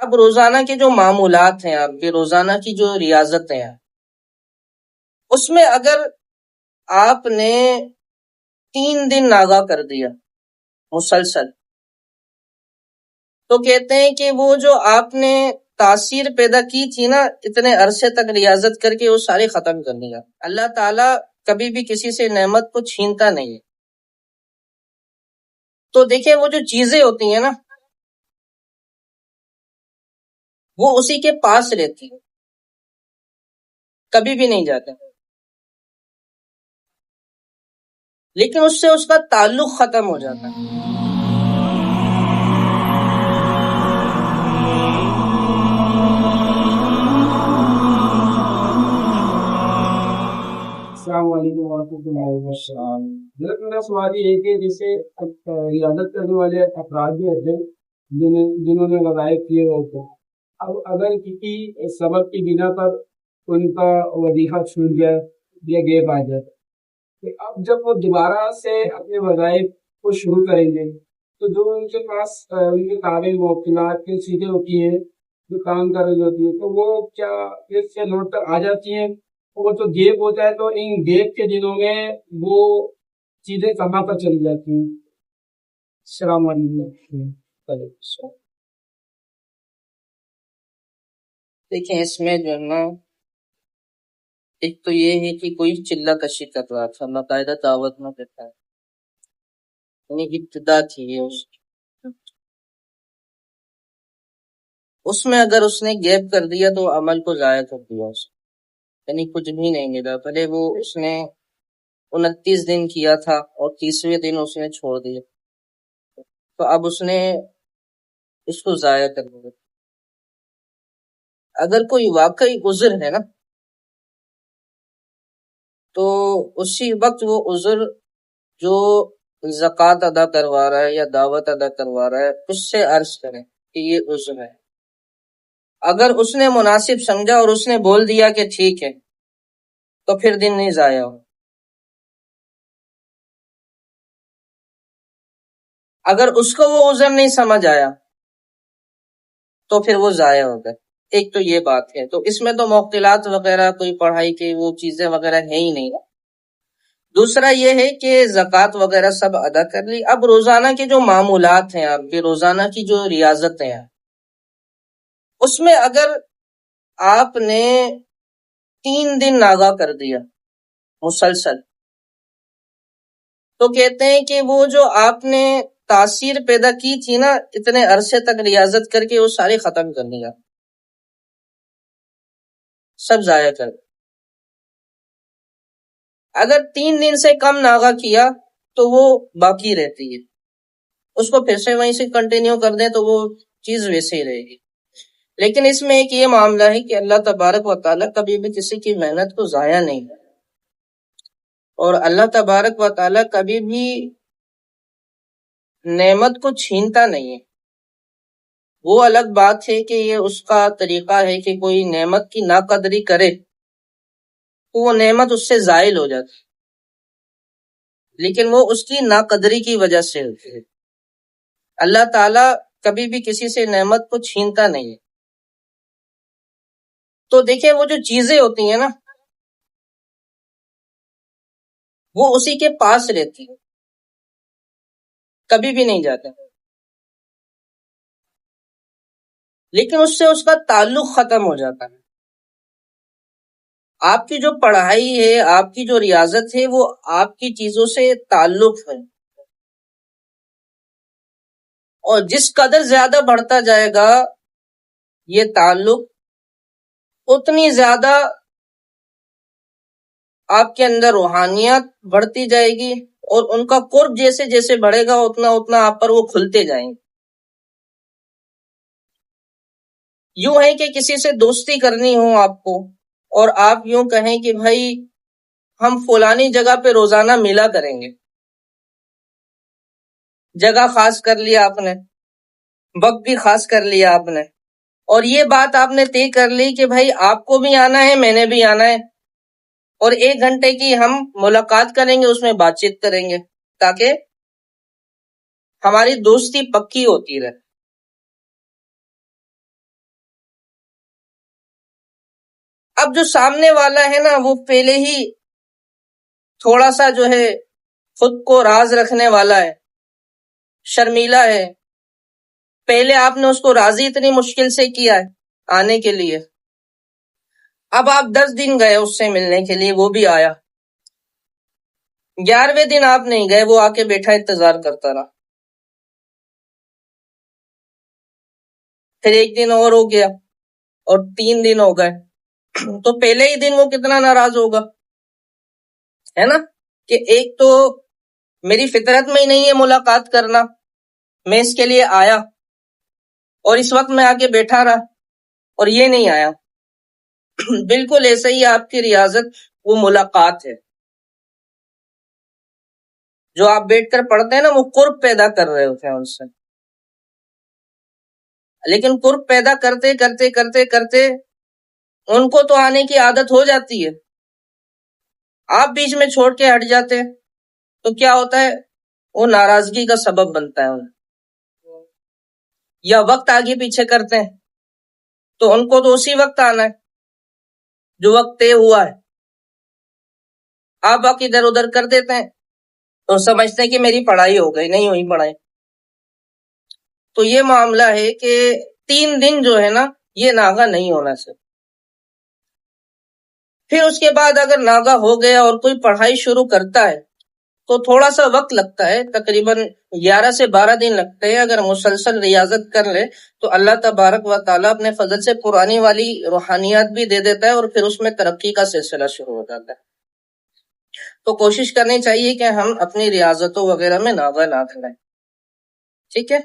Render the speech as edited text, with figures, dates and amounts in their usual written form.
اب روزانہ کے جو معمولات ہیں، آپ کی روزانہ کی جو ریاضتیں ہیں، اس میں اگر آپ نے 3 دن ناغا کر دیا مسلسل، تو کہتے ہیں کہ وہ جو آپ نے تاثیر پیدا کی تھی نا اتنے عرصے تک ریاضت کر کے، وہ سارے ختم کر دیا۔ اللہ تعالیٰ کبھی بھی کسی سے نعمت کو چھینتا نہیں ہے۔ تو دیکھیں، وہ جو چیزیں ہوتی ہیں نا، وہ اسی کے پاس رہتی ہیں، کبھی بھی نہیں جاتے، لیکن اس سے اس کا تعلق ختم ہو جاتا ہے۔ السلام علیکم ورحمۃ اللہ وبرکاتہ۔ حضرت میرا سوال یہ ہے کہ جیسے عیادت کرنے والے افراد بھی ہوتے ہیں جنہوں نے وظائف کیے ہوتے ہیں، اب اگر کسی سبب کی بنا پر ان کا وظیفہ چھوٹ جائے یا گیپ آ جائے، تو اب جب وہ دوبارہ سے اپنے وظائف کو شروع کریں گے تو جو ان کے پاس ان کے قابل موکلات کی چیزیں ہوتی ہیں جو کام کر رہی ہوتی ہیں، تو وہ کیا اس سے نوٹ پر آ جاتی ہیں؟ وہ تو گیپ ہوتا ہے تو ان گیپ کے دنوں میں وہ چیزیں کہاں پر چلی جاتی ہیں؟ السلام علیکم۔ دیکھیں، اس میں جو ہے نا، ایک تو یہ ہے کہ کوئی چلہ کشی کر رہا تھا، باقاعدہ دعوت میں دیتا ہے، یعنی ابتدا تھی یہ اس میں اگر اس نے گیپ کر دیا تو عمل کو ضائع کر دیا، اس یعنی کچھ بھی نہیں ملا، بھلے وہ اس نے 29 دن کیا تھا اور 30ویں دن اس نے چھوڑ دیا، تو اب اس نے اس کو ضائع کر دیا۔ اگر کوئی واقعی عذر ہے نا، تو اسی وقت وہ عذر جو زکوٰۃ ادا کروا رہا ہے یا دعوت ادا کروا رہا ہے اس سے عرض کریں کہ یہ عذر ہے۔ اگر اس نے مناسب سمجھا اور اس نے بول دیا کہ ٹھیک ہے، تو پھر دن نہیں ضائع ہو۔ اگر اس کو وہ عذر نہیں سمجھ آیا تو پھر وہ ضائع ہو گئے۔ ایک تو یہ بات ہے، تو اس میں تو موقلات وغیرہ کوئی پڑھائی کی وہ چیزیں وغیرہ ہے ہی نہیں۔ دوسرا یہ ہے کہ زکوٰۃ وغیرہ سب ادا کر لی، اب روزانہ کے جو معمولات ہیں، آپ کی روزانہ کی جو ریاضتیں ہیں، اس میں اگر آپ نے 3 دن ناغا کر دیا مسلسل، تو کہتے ہیں کہ وہ جو آپ نے تاثیر پیدا کی تھی نا اتنے عرصے تک ریاضت کر کے، وہ سارے ختم کر دیا، سب ضائع کر دیا۔ اگر 3 دن سے کم ناغا کیا تو وہ باقی رہتی ہے، اس کو پھر سے وہیں سے کنٹینیو کر دیں تو وہ چیز ویسے ہی رہے گی۔ لیکن اس میں ایک یہ معاملہ ہے کہ اللہ تبارک و تعالیٰ کبھی بھی کسی کی محنت کو ضائع نہیں کرتا، اور اللہ تبارک و تعالیٰ کبھی بھی نعمت کو چھینتا نہیں ہے۔ وہ الگ بات ہے کہ یہ اس کا طریقہ ہے کہ کوئی نعمت کی ناقدری کرے تو وہ نعمت اس سے زائل ہو جاتی، لیکن وہ اس کی ناقدری کی وجہ سے ہوتی ہے۔ اللہ تعالیٰ کبھی بھی کسی سے نعمت کو چھینتا نہیں ہے۔ تو دیکھیں، وہ جو چیزیں ہوتی ہیں نا، وہ اسی کے پاس رہتی ہیں، کبھی بھی نہیں جاتے، لیکن اس سے اس کا تعلق ختم ہو جاتا ہے۔ آپ کی جو پڑھائی ہے، آپ کی جو ریاضت ہے، وہ آپ کی چیزوں سے تعلق ہے، اور جس قدر زیادہ بڑھتا جائے گا یہ تعلق، اتنی زیادہ آپ کے اندر روحانیت بڑھتی جائے گی، اور ان کا قرب جیسے جیسے بڑھے گا اتنا اتنا آپ پر وہ کھلتے جائیں گے۔ یوں ہے کہ کسی سے دوستی کرنی ہو آپ کو، اور آپ یوں کہیں کہ بھائی ہم فلانی جگہ پہ روزانہ ملا کریں گے، جگہ خاص کر لیا آپ نے، وقت بھی خاص کر لیا آپ نے، اور یہ بات آپ نے طے کر لی کہ بھائی آپ کو بھی آنا ہے، میں نے بھی آنا ہے، اور 1 گھنٹے کی ہم ملاقات کریں گے، اس میں بات چیت کریں گے تاکہ ہماری دوستی پکی ہوتی رہے۔ اب جو سامنے والا ہے نا وہ پہلے ہی تھوڑا سا جو ہے خود کو راز رکھنے والا ہے، شرمیلا ہے، پہلے آپ نے اس کو راضی اتنی مشکل سے کیا ہے آنے کے لیے، اب آپ 10 دن گئے اس سے ملنے کے لیے، وہ بھی آیا، 11ویں دن آپ نہیں گئے، وہ آ کے بیٹھا انتظار کرتا رہا، پھر 1 دن اور ہو گیا اور 3 دن ہو گئے، تو پہلے ہی دن وہ کتنا ناراض ہوگا، ہے نا؟ کہ ایک تو میری فطرت میں ہی نہیں ہے ملاقات کرنا، میں اس کے لیے آیا اور اس وقت میں آ کے بیٹھا رہا اور یہ نہیں آیا۔ بالکل ایسے ہی آپ کی ریاضت وہ ملاقات ہے، جو آپ بیٹھ کر پڑھتے ہیں نا وہ قرب پیدا کر رہے ہوتے ہیں ان سے، لیکن قرب پیدا کرتے کرتے کرتے کرتے ان کو تو آنے کی عادت ہو جاتی ہے، آپ بیچ میں چھوڑ کے ہٹ جاتے ہیں تو کیا ہوتا ہے، وہ ناراضگی کا سبب بنتا ہے انہیں، یا وقت آگے پیچھے کرتے ہیں تو ان کو تو اسی وقت آنا ہے جو وقت طے ہوا ہے، آپ وقت ادھر ادھر کر دیتے ہیں تو سمجھتے ہیں کہ میری پڑھائی ہو گئی، نہیں ہوئی پڑھائی۔ تو یہ معاملہ ہے کہ 3 دن جو ہے نا یہ ناغہ نہیں ہونا چاہیے۔ پھر اس کے بعد اگر ناغہ ہو گیا اور کوئی پڑھائی شروع کرتا ہے تو تھوڑا سا وقت لگتا ہے، تقریباً 11 سے 12 دن لگتے ہیں، اگر مسلسل ریاضت کر لے تو اللہ تبارک و تعالیٰ اپنے فضل سے پرانی والی روحانیات بھی دے دیتا ہے اور پھر اس میں ترقی کا سلسلہ شروع ہو جاتا ہے۔ تو کوشش کرنی چاہیے کہ ہم اپنی ریاضتوں وغیرہ میں ناغہ نہ کریں، ٹھیک ہے۔